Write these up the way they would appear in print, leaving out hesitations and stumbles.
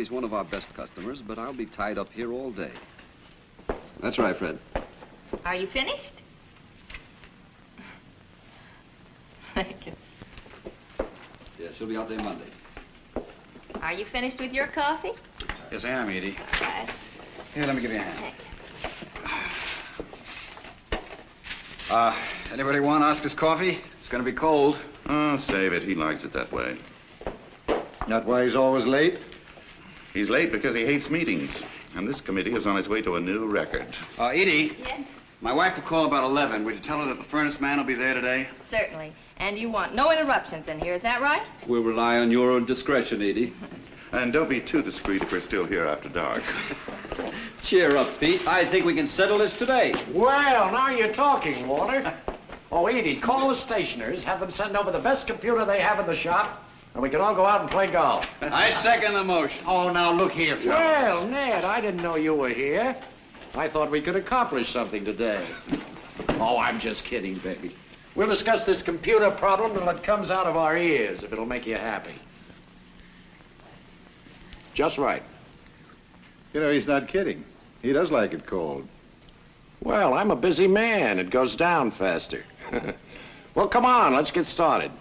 he's one of our best customers, but I'll be tied up here all day. That's right, Fred. Are you finished? Thank you. Yes, she'll be out there Monday. Are you finished with your coffee? Yes, I am, Edie. Right. Here, let me give you a hand. Thanks. Anybody want Oscar's coffee? It's gonna be cold. Oh, save it. He likes it that way. Not why he's always late? He's late because he hates meetings. And this committee is on its way to a new record. Edie. Yes? My wife will call about 11. Would you tell her that the furnace man will be there today? Certainly. And you want no interruptions in here, is that right? We'll rely on your own discretion, Edie. And don't be too discreet if we're still here after dark. Cheer up, Pete. I think we can settle this today. Well, now you're talking, Walter. Oh, Edie, call the stationers, have them send over the best computer they have in the shop, and we can all go out and play golf. I second the motion. Oh, now look here, fellas. Well, Ned, I didn't know you were here. I thought we could accomplish something today. Oh, I'm just kidding, baby. We'll discuss this computer problem till it comes out of our ears, if it'll make you happy. Just right. You know, he's not kidding. He does like it cold. Well, I'm a busy man. It goes down faster. Well, come on, let's get started.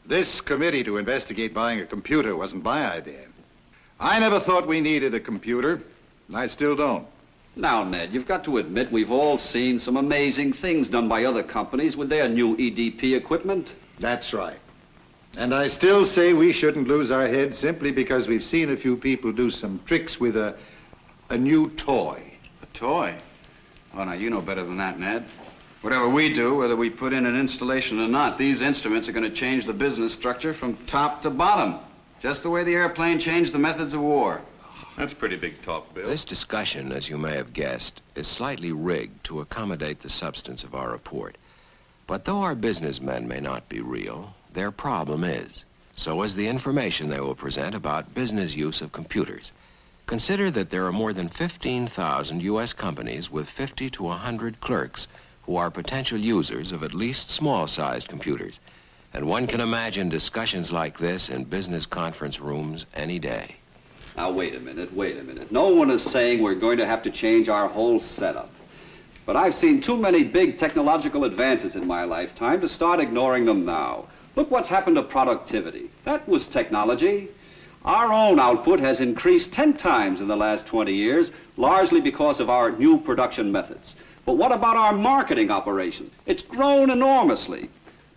This committee to investigate buying a computer wasn't my idea. I never thought we needed a computer, and I still don't. Now, Ned, you've got to admit we've all seen some amazing things done by other companies with their new EDP equipment. That's right. And I still say we shouldn't lose our heads simply because we've seen a few people do some tricks with a new toy. A toy? Oh, now, you know better than that, Ned. Whatever we do, whether we put in an installation or not, these instruments are going to change the business structure from top to bottom, just the way the airplane changed the methods of war. That's pretty big talk, Bill. This discussion, as you may have guessed, is slightly rigged to accommodate the substance of our report. But though our businessmen may not be real, their problem is. So is the information they will present about business use of computers. Consider that there are more than 15,000 U.S. companies with 50 to 100 clerks who are potential users of at least small-sized computers. And one can imagine discussions like this in business conference rooms any day. Now, wait a minute. No one is saying we're going to have to change our whole setup. But I've seen too many big technological advances in my lifetime to start ignoring them now. Look what's happened to productivity. That was technology. Our own output has increased 10 times in the last 20 years, largely because of our new production methods. But what about our marketing operation? It's grown enormously.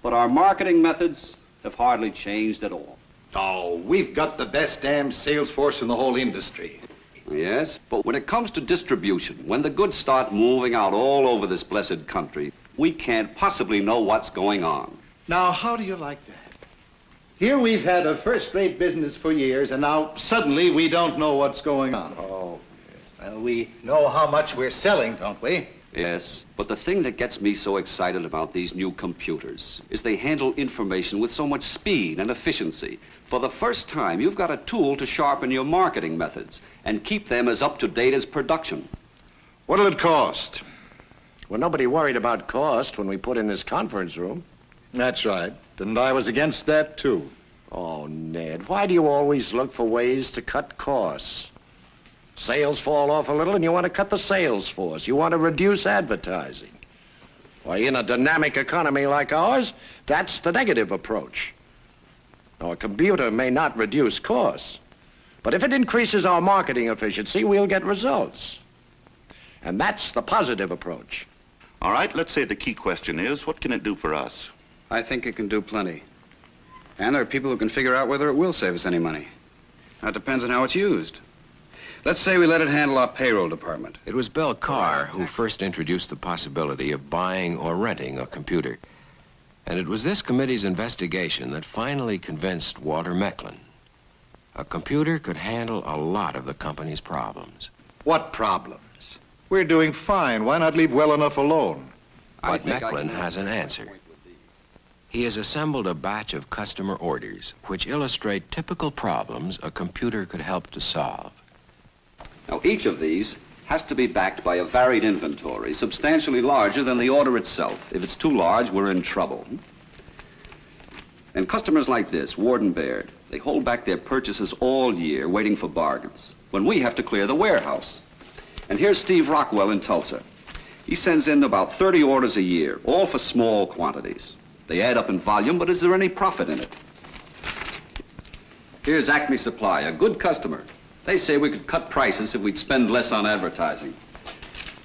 But our marketing methods have hardly changed at all. Oh, we've got the best damn sales force in the whole industry. Yes, but when it comes to distribution, when the goods start moving out all over this blessed country, we can't possibly know what's going on. Now, how do you like that? Here we've had a first-rate business for years, and now suddenly we don't know what's going on. Oh, well, we know how much we're selling, don't we? Yes, but the thing that gets me so excited about these new computers is they handle information with so much speed and efficiency. For the first time, you've got a tool to sharpen your marketing methods and keep them as up-to-date as production. What'll it cost? Well, nobody worried about cost when we put in this conference room. That's right. And I was against that, too. Oh, Ned, why do you always look for ways to cut costs? Sales fall off a little and you want to cut the sales force. You want to reduce advertising. Why, in a dynamic economy like ours, that's the negative approach. Now, a computer may not reduce costs, but if it increases our marketing efficiency, we'll get results. And that's the positive approach. All right, let's say the key question is, what can it do for us? I think it can do plenty. And there are people who can figure out whether it will save us any money. Now, it depends on how it's used. Let's say we let it handle our payroll department. It was Bill Carr who first introduced the possibility of buying or renting a computer. And it was this committee's investigation that finally convinced Walter Mecklin. A computer could handle a lot of the company's problems. What problems? We're doing fine. Why not leave well enough alone? But Mecklin has an answer. He has assembled a batch of customer orders which illustrate typical problems a computer could help to solve. Now, each of these has to be backed by a varied inventory, substantially larger than the order itself. If it's too large, we're in trouble. And customers like this, Ward and Baird, they hold back their purchases all year waiting for bargains, when we have to clear the warehouse. And here's Steve Rockwell in Tulsa. He sends in about 30 orders a year, all for small quantities. They add up in volume, but is there any profit in it? Here's Acme Supply, a good customer. They say we could cut prices if we'd spend less on advertising.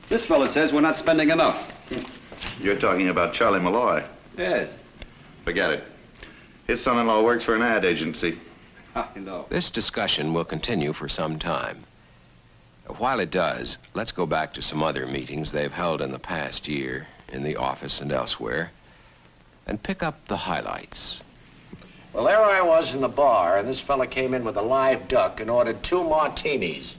This fella says we're not spending enough. You're talking about Charlie Malloy. Yes. Forget it. His son-in-law works for an ad agency. I know. This discussion will continue for some time. While it does, let's go back to some other meetings they've held in the past year, in the office and elsewhere, and pick up the highlights. Well, there I was in the bar, and this fella came in with a live duck and ordered 2 martinis.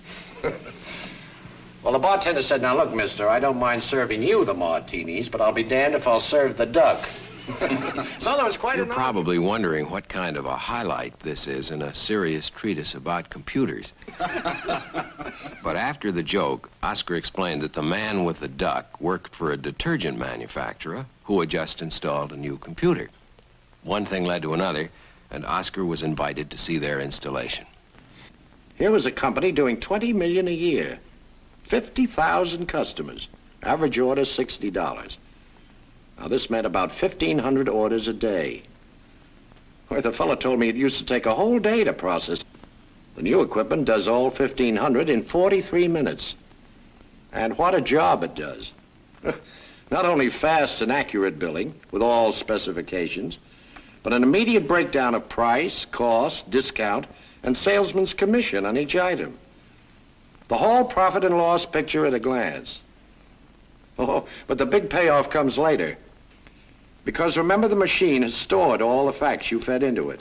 Well, the bartender said, "Now, look, mister, I don't mind serving you the martinis, but I'll be damned if I'll serve the duck." So there was quite You're an... probably wondering what kind of a highlight this is in a serious treatise about computers. But after the joke, Oscar explained that the man with the duck worked for a detergent manufacturer who had just installed a new computer. One thing led to another, and Oscar was invited to see their installation. Here was a company doing $20 million a year, 50,000 customers, average order $60. Now, this meant about 1,500 orders a day. Where the fellow told me it used to take a whole day to process. The new equipment does all 1,500 in 43 minutes. And what a job it does. Not only fast and accurate billing, with all specifications, but an immediate breakdown of price, cost, discount, and salesman's commission on each item. The whole profit and loss picture at a glance. Oh, but the big payoff comes later. Because remember, the machine has stored all the facts you fed into it.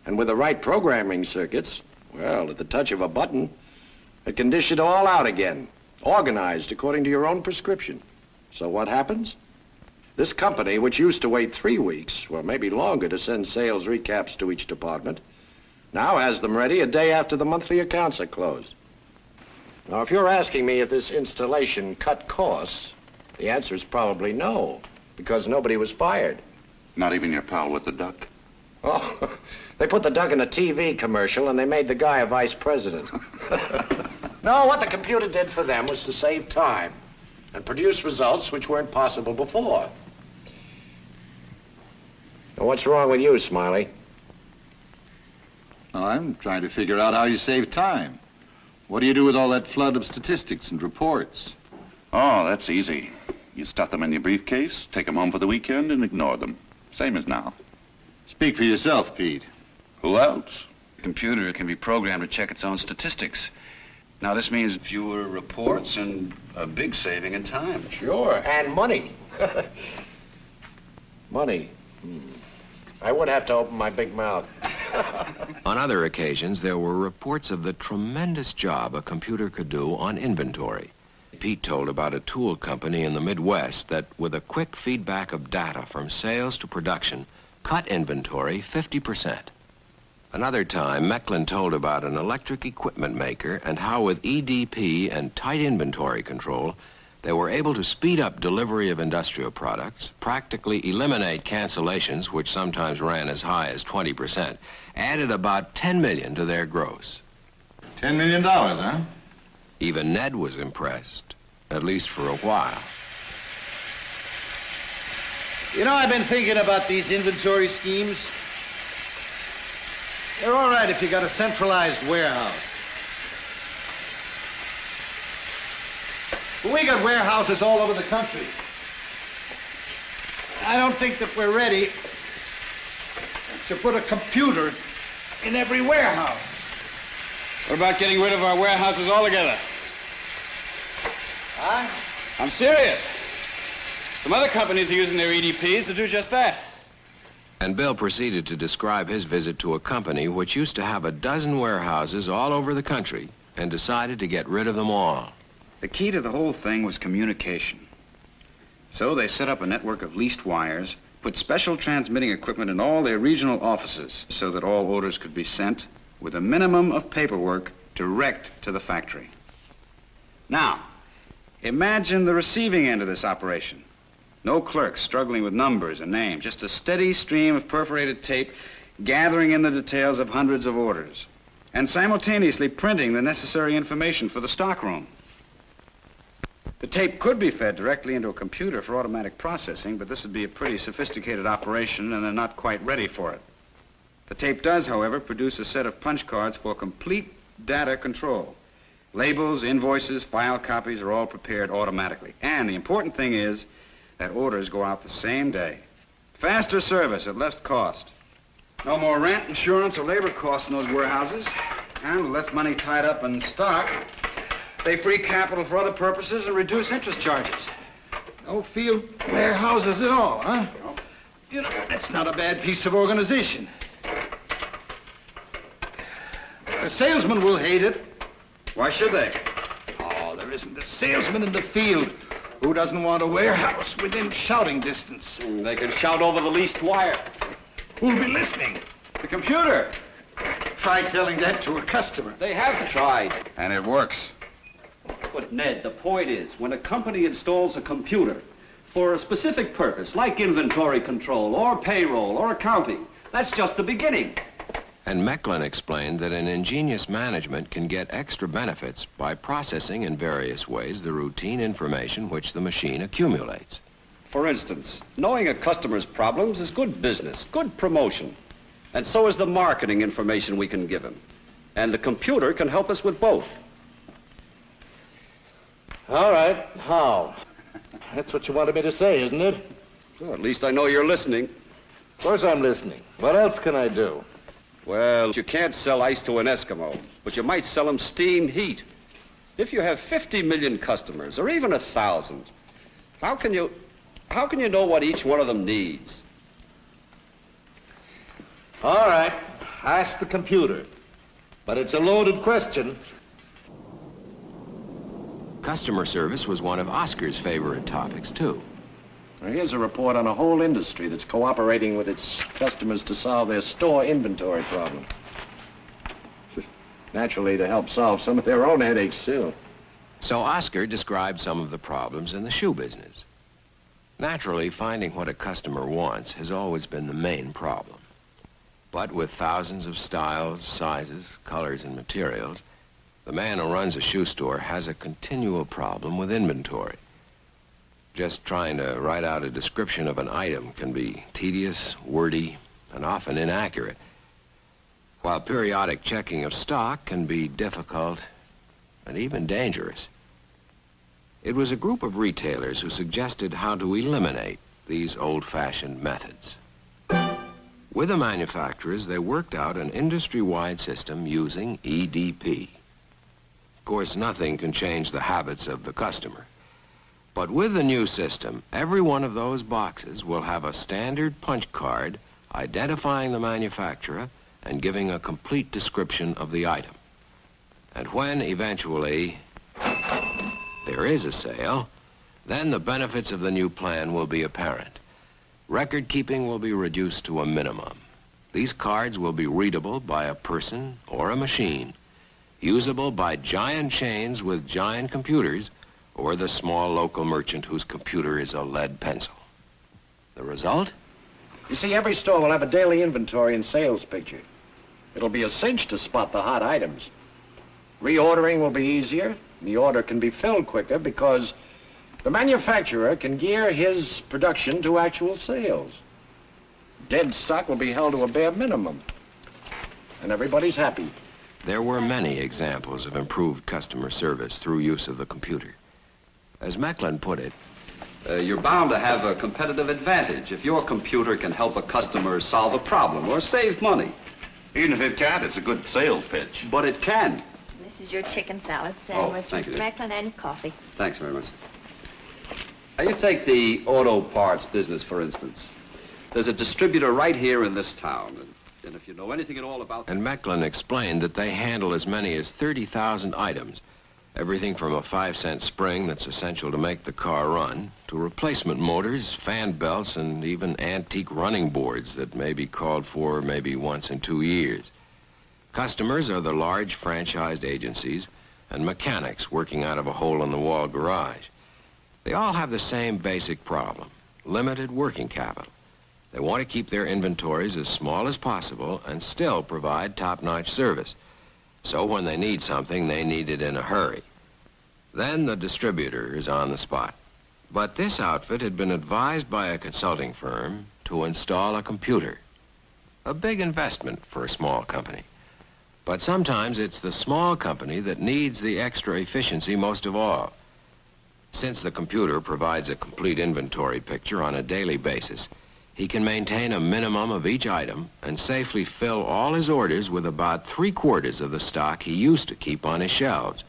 And with the right programming circuits, well, at the touch of a button, it can dish it all out again, organized according to your own prescription. So what happens? This company, which used to wait 3 weeks, or maybe longer, to send sales recaps to each department, now has them ready a day after the monthly accounts are closed. Now, if you're asking me if this installation cut costs, the answer is probably no, because nobody was fired. Not even your pal with the duck. Oh, they put the duck in a TV commercial and they made the guy a vice president. No, what the computer did for them was to save time and produce results which weren't possible before. Now, what's wrong with you, Smiley? I'm trying to figure out how you save time. What do you do with all that flood of statistics and reports? Oh, that's easy. You stuff them in your briefcase, take them home for the weekend, and ignore them. Same as now. Speak for yourself, Pete. Who else? The computer can be programmed to check its own statistics. Now, this means fewer reports and a big saving in time. Sure, and money. Money. I would have to open my big mouth. On other occasions, there were reports of the tremendous job a computer could do on inventory. Pete told about a tool company in the Midwest that, with a quick feedback of data from sales to production, cut inventory 50%. Another time, Mecklin told about an electric equipment maker and how, with EDP and tight inventory control, they were able to speed up delivery of industrial products, practically eliminate cancellations, which sometimes ran as high as 20%, added about $10 million to their gross. $10 million, huh? Even Ned was impressed, at least for a while. You know, I've been thinking about these inventory schemes. They're all right if you got a centralized warehouse. But we got warehouses all over the country. I don't think that we're ready to put a computer in every warehouse. What about getting rid of our warehouses altogether? Huh? I'm serious. Some other companies are using their EDPs to do just that. And Bill proceeded to describe his visit to a company which used to have a dozen warehouses all over the country and decided to get rid of them all. The key to the whole thing was communication. So they set up a network of leased wires, put special transmitting equipment in all their regional offices so that all orders could be sent with a minimum of paperwork direct to the factory. Now, imagine the receiving end of this operation. No clerks struggling with numbers and names. Just a steady stream of perforated tape gathering in the details of hundreds of orders and simultaneously printing the necessary information for the stockroom. The tape could be fed directly into a computer for automatic processing, but this would be a pretty sophisticated operation, and they're not quite ready for it. The tape does, however, produce a set of punch cards for complete data control. Labels, invoices, file copies are all prepared automatically. And the important thing is that orders go out the same day. Faster service at less cost. No more rent, insurance, or labor costs in those warehouses. And with less money tied up in stock, they free capital for other purposes and reduce interest charges. No field warehouses at all, huh? You know, that's not a bad piece of organization. The salesman will hate it. Why should they? Oh, there isn't a salesman in the field who doesn't want a warehouse within shouting distance. They can shout over the leased wire. Who'll be listening? The computer. Try telling that to a customer. They have tried. And it works. But, Ned, the point is, when a company installs a computer for a specific purpose, like inventory control or payroll or accounting, that's just the beginning. And Mecklin explained that an ingenious management can get extra benefits by processing in various ways the routine information which the machine accumulates. For instance, knowing a customer's problems is good business, good promotion. And so is the marketing information we can give him. And the computer can help us with both. All right, how? That's what you wanted me to say, isn't it? Well, at least I know you're listening. Of course I'm listening. What else can I do? Well, you can't sell ice to an Eskimo, but you might sell him steam heat. If you have 50 million customers, or even 1,000, how can you know what each one of them needs? All right, ask the computer. But it's a loaded question. Customer service was one of Oscar's favorite topics, too. Now, here's a report on a whole industry that's cooperating with its customers to solve their store inventory problem. Naturally, to help solve some of their own headaches, too. So Oscar described some of the problems in the shoe business. Naturally, finding what a customer wants has always been the main problem. But with thousands of styles, sizes, colors, and materials, the man who runs a shoe store has a continual problem with inventory. Just trying to write out a description of an item can be tedious, wordy, and often inaccurate, while periodic checking of stock can be difficult and even dangerous. It was a group of retailers who suggested how to eliminate these old-fashioned methods. With the manufacturers, they worked out an industry-wide system using EDP. Of course, nothing can change the habits of the customer. But with the new system, every one of those boxes will have a standard punch card identifying the manufacturer and giving a complete description of the item. And when, eventually, there is a sale, then the benefits of the new plan will be apparent. Record keeping will be reduced to a minimum. These cards will be readable by a person or a machine, usable by giant chains with giant computers, or the small local merchant whose computer is a lead pencil. The result? You see, every store will have a daily inventory and sales picture. It'll be a cinch to spot the hot items. Reordering will be easier. The order can be filled quicker because the manufacturer can gear his production to actual sales. Dead stock will be held to a bare minimum, and everybody's happy. There were many examples of improved customer service through use of the computer. As Mecklin put it, you're bound to have a competitive advantage if your computer can help a customer solve a problem or save money. Even if it can't, it's a good sales pitch. But it can. This is your chicken salad sandwich, thank you, Mr. dear. Mecklin, and coffee. Thanks very much. Now, you take the auto parts business, for instance. There's a distributor right here in this town, and if you know anything at all about... and Mecklin explained that they handle as many as 30,000 items, everything from a 5-cent spring that's essential to make the car run, to replacement motors, fan belts, and even antique running boards that may be called for maybe once in 2 years. Customers are the large franchised agencies and mechanics working out of a hole-in-the-wall garage. They all have the same basic problem: limited working capital. They want to keep their inventories as small as possible and still provide top-notch service. So when they need something, they need it in a hurry. Then the distributor is on the spot. But this outfit had been advised by a consulting firm to install a computer. A big investment for a small company. But sometimes it's the small company that needs the extra efficiency most of all. Since the computer provides a complete inventory picture on a daily basis, he can maintain a minimum of each item and safely fill all his orders with about 3/4 of the stock he used to keep on his shelves.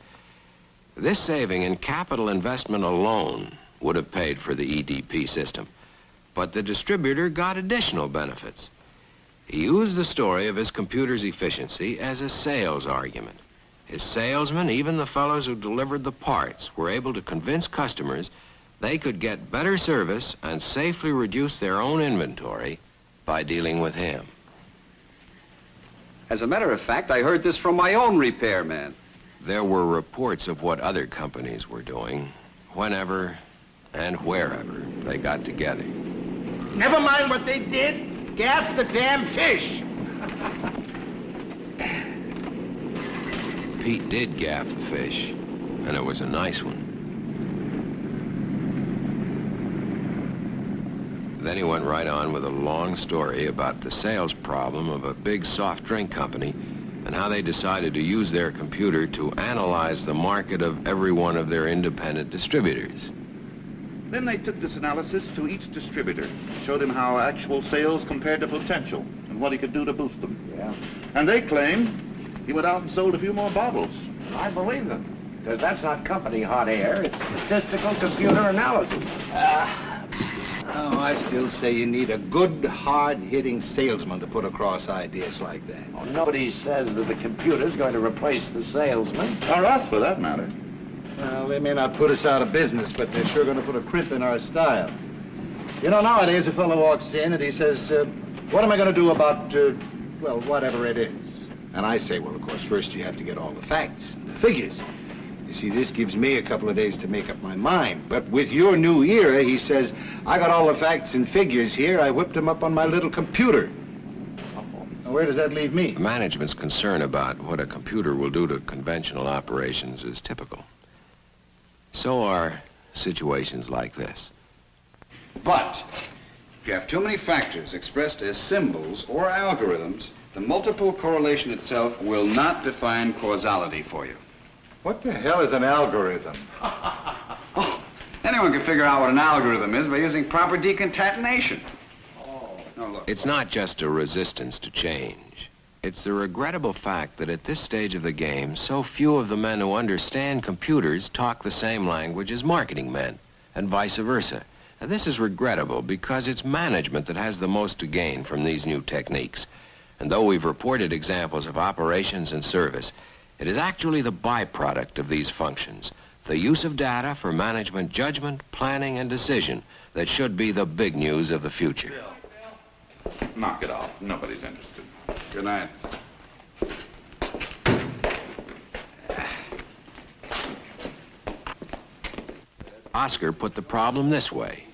This saving in capital investment alone would have paid for the EDP system, but the distributor got additional benefits. He used the story of his computer's efficiency as a sales argument. His salesmen, even the fellows who delivered the parts, were able to convince customers they could get better service and safely reduce their own inventory by dealing with him. As a matter of fact, I heard this from my own repairman. There were reports of what other companies were doing, whenever and wherever they got together. Never mind what they did. Gaff the damn fish. Pete did gaff the fish, and it was a nice one. Then he went right on with a long story about the sales problem of a big soft drink company and how they decided to use their computer to analyze the market of every one of their independent distributors. Then they took this analysis to each distributor, showed him how actual sales compared to potential and what he could do to boost them. Yeah. And they claim he went out and sold a few more bottles. I believe them, because that's not company hot air. It's statistical computer analysis. Oh, I still say you need a good, hard-hitting salesman to put across ideas like that. Oh, nobody says that the computer's going to replace the salesman. Or us, for that matter. Well, they may not put us out of business, but they're sure going to put a crimp in our style. You know, nowadays a fellow walks in and he says, what am I going to do about, well, whatever it is? And I say, well, of course, first you have to get all the facts and the figures. You see, this gives me a couple of days to make up my mind. But with your new era, he says, I got all the facts and figures here. I whipped them up on my little computer. Now, where does that leave me? Management's concern about what a computer will do to conventional operations is typical. So are situations like this. But if you have too many factors expressed as symbols or algorithms, the multiple correlation itself will not define causality for you. What the hell is an algorithm? Oh, anyone can figure out what an algorithm is by using proper deconcatenation. No, look. It's not just a resistance to change. It's the regrettable fact that at this stage of the game, so few of the men who understand computers talk the same language as marketing men, and vice versa. Now, this is regrettable because it's management that has the most to gain from these new techniques. And though we've reported examples of operations and service, it is actually the byproduct of these functions, the use of data for management judgment, planning, and decision that should be the big news of the future. Knock it off. Nobody's interested. Good night. Oscar put the problem this way.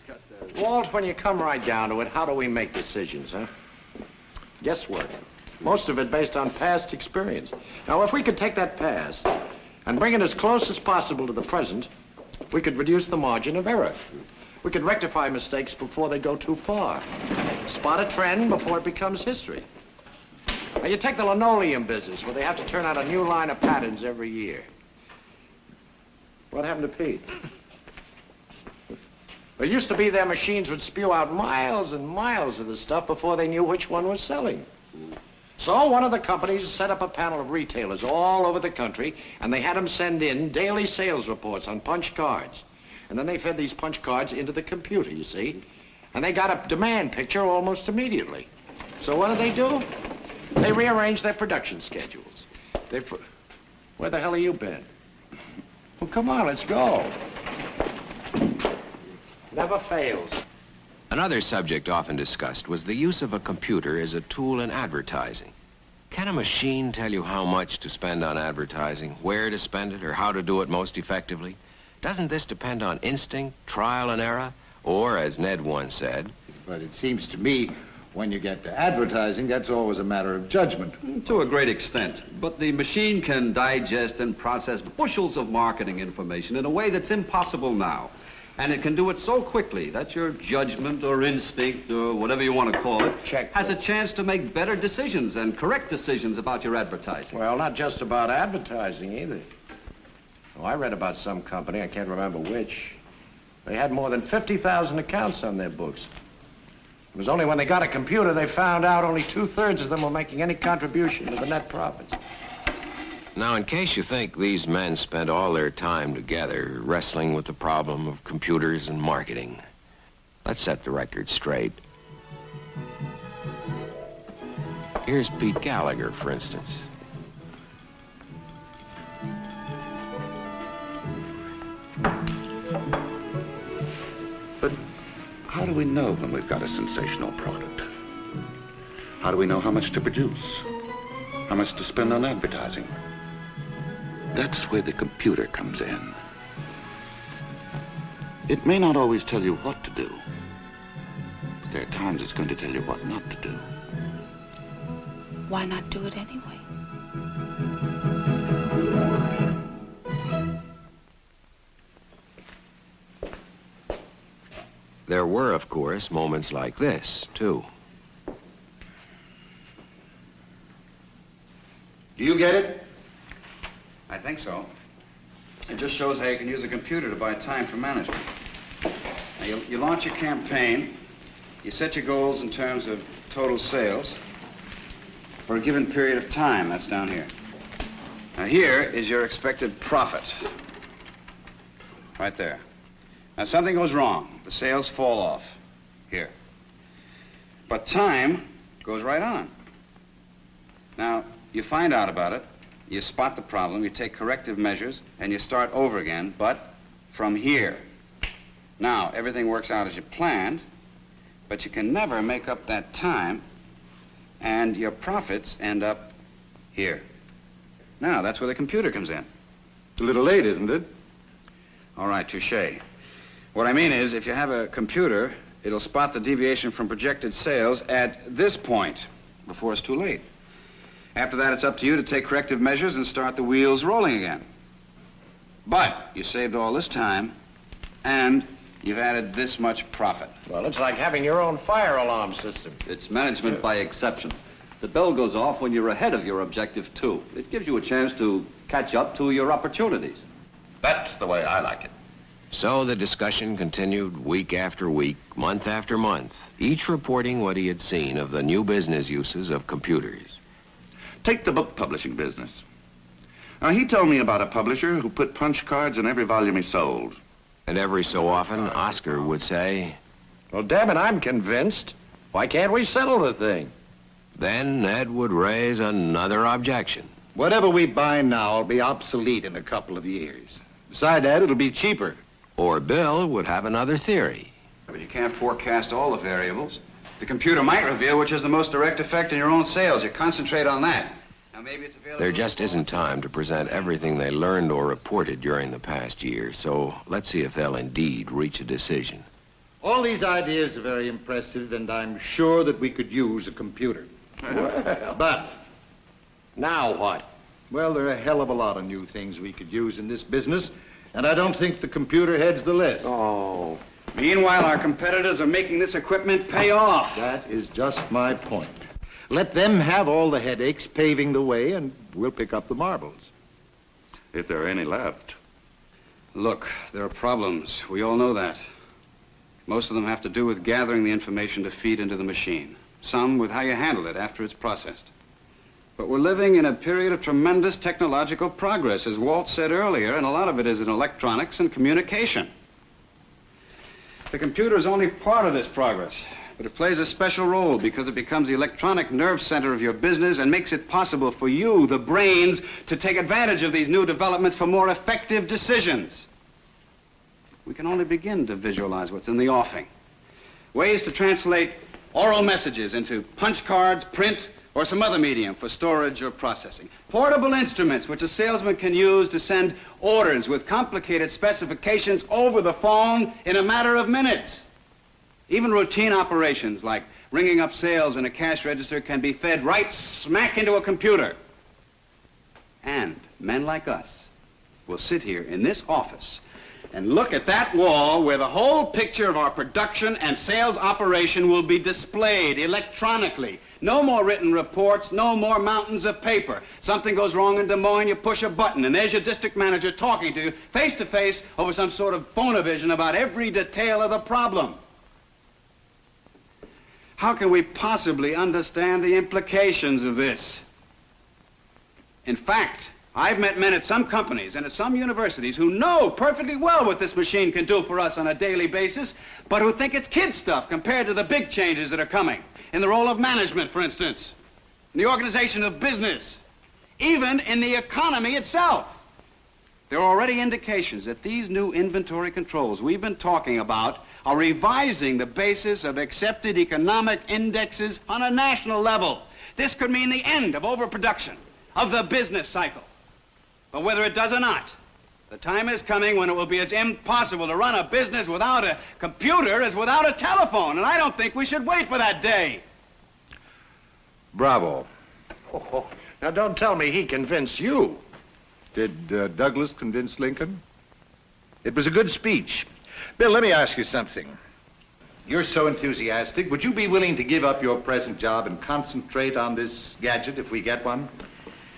Walt, when you come right down to it, how do we make decisions, huh? Guesswork. Most of it based on past experience. Now, if we could take that past and bring it as close as possible to the present, we could reduce the margin of error. We could rectify mistakes before they go too far. Spot a trend before it becomes history. Now, you take the linoleum business where they have to turn out a new line of patterns every year. What happened to Pete? It used to be their machines would spew out miles and miles of the stuff before they knew which one was selling. So one of the companies set up a panel of retailers all over the country, and they had them send in daily sales reports on punch cards. And then they fed these punch cards into the computer, you see. And they got a demand picture almost immediately. So what do? They rearranged their production schedules. Where the hell have you been? Well, come on, let's go. Never fails. Another subject often discussed was the use of a computer as a tool in advertising. Can a machine tell you how much to spend on advertising, where to spend it, or how to do it most effectively? Doesn't this depend on instinct, trial and error, Or, as Ned once said, But it seems to me, when you get to advertising, that's always a matter of judgment. To a great extent. But the machine can digest and process bushels of marketing information in a way that's impossible now. And it can do it so quickly that your judgment or instinct or whatever you want to call it has a chance to make better decisions and correct decisions about your advertising. Well, not just about advertising either. Oh, I read about some company, I can't remember which. They had more than 50,000 accounts on their books. It was only when they got a computer they found out only 2/3 of them were making any contribution to the net profits. now, in case you think these men spent all their time together wrestling with the problem of computers and marketing, let's set the record straight. Here's Pete Gallagher, for instance. But how do we know when we've got a sensational product? How do we know how much to produce? How much to spend on advertising? That's where the computer comes in. It may not always tell you what to do, but there are times it's going to tell you what not to do. Why not do it anyway? There were, of course, moments like this, too. Do you get it? I think so. It just shows how you can use a computer to buy time for management. Now, you launch your campaign, you set your goals in terms of total sales for a given period of time. That's down here. Now, here is your expected profit. Right there. Now, something goes wrong. The sales fall off. Here. But time goes right on. Now, you find out about it, you spot the problem, you take corrective measures, and you start over again, but from here. Now, everything works out as you planned, but you can never make up that time, and your profits end up here. Now, that's where the computer comes in. It's a little late, isn't it? All right, touche. What I mean is, if you have a computer, it'll spot the deviation from projected sales at this point, before it's too late. After that, it's up to you to take corrective measures and start the wheels rolling again. But you saved all this time, and you've added this much profit. Well, it's like having your own fire alarm system. It's management by exception. The bell goes off when you're ahead of your objective, too. It gives you a chance to catch up to your opportunities. That's the way I like it. So the discussion continued week after week, month after month, each reporting what he had seen of the new business uses of computers. Take the book publishing business. Now, he told me about a publisher who put punch cards in every volume he sold. And every so often, Oscar would say, Well, damn it, I'm convinced. Why can't we settle the thing? Then Ned would raise another objection. Whatever we buy now will be obsolete in a couple of years. Besides that, it'll be cheaper. Or Bill would have another theory. But you can't forecast all the variables. The computer might reveal which has the most direct effect in your own sales. You concentrate on that. Now, maybe it's available. There just isn't time to present everything they learned or reported during the past year, so let's see if they'll indeed reach a decision. All these ideas are very impressive, and I'm sure that we could use a computer. But Now what? well, there are a hell of a lot of new things we could use in this business, and I don't think the computer heads the list. Oh. Meanwhile, our competitors are making this equipment pay off. That is just my point. Let them have all the headaches paving the way, and we'll pick up the marbles. If there are any left. Look, there are problems. We all know that. Most of them have to do with gathering the information to feed into the machine. Some with how you handle it after it's processed. But we're living in a period of tremendous technological progress, as Walt said earlier, and a lot of it is in electronics and communication. The computer is only part of this progress, but it plays a special role because it becomes the electronic nerve center of your business and makes it possible for you, the brains, to take advantage of these new developments for more effective decisions. We can only begin to visualize what's in the offing. Ways to translate oral messages into punch cards, print, or some other medium for storage or processing. Portable instruments which a salesman can use to send orders with complicated specifications over the phone in a matter of minutes. Even routine operations like ringing up sales in a cash register can be fed right smack into a computer. And men like us will sit here in this office and look at that wall where the whole picture of our production and sales operation will be displayed electronically. No more written reports, no more mountains of paper. Something goes wrong in Des Moines, you push a button, and there's your district manager talking to you face to face over some sort of phonovision about every detail of the problem. How can we possibly understand the implications of this? In fact, I've met men at some companies and at some universities who know perfectly well what this machine can do for us on a daily basis, but who think it's kid stuff compared to the big changes that are coming. In the role of management, for instance, in the organization of business, even in the economy itself. There are already indications that these new inventory controls we've been talking about are revising the basis of accepted economic indexes on a national level. This could mean the end of overproduction, of the business cycle. But whether it does or not, the time is coming when it will be as impossible to run a business without a computer as without a telephone, and I don't think we should wait for that day. Bravo. Oh, now, don't tell me he convinced you. Did Douglas convince Lincoln? It was a good speech. Bill, let me ask you something. You're so enthusiastic. Would you be willing to give up your present job and concentrate on this gadget if we get one?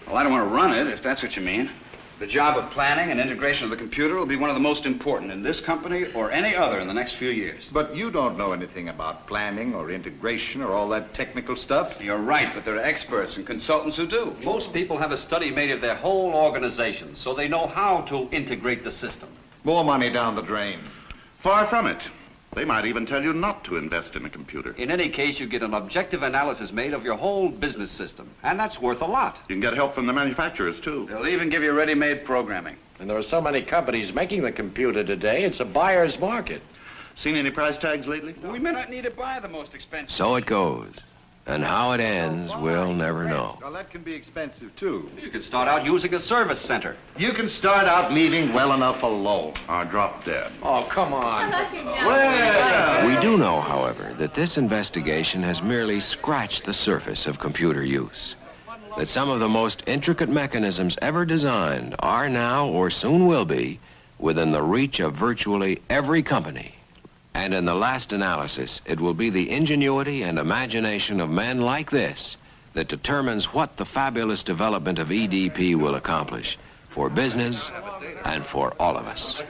Well, I don't want to run it, if that's what you mean. The job of planning and integration of the computer will be one of the most important in this company or any other in the next few years. But you don't know anything about planning or integration or all that technical stuff. You're right, but there are experts and consultants who do. Most people have a study made of their whole organization, so they know how to integrate the system. More money down the drain. Far from it. They might even tell you not to invest in a computer. In any case, you get an objective analysis made of your whole business system, and that's worth a lot. You can get help from the manufacturers, too. They'll even give you ready-made programming. And there are so many companies making the computer today, it's a buyer's market. Seen any price tags lately? We may not need to buy the most expensive. So it goes. And how it ends, we'll never know. Well, that can be expensive, too. You can start out using a service center. You can start out leaving well enough alone. Or drop dead. Oh, come on. We do know, however, that this investigation has merely scratched the surface of computer use. That some of the most intricate mechanisms ever designed are now, or soon will be, within the reach of virtually every company. And in the last analysis, it will be the ingenuity and imagination of men like this that determines what the fabulous development of EDP will accomplish for business and for all of us.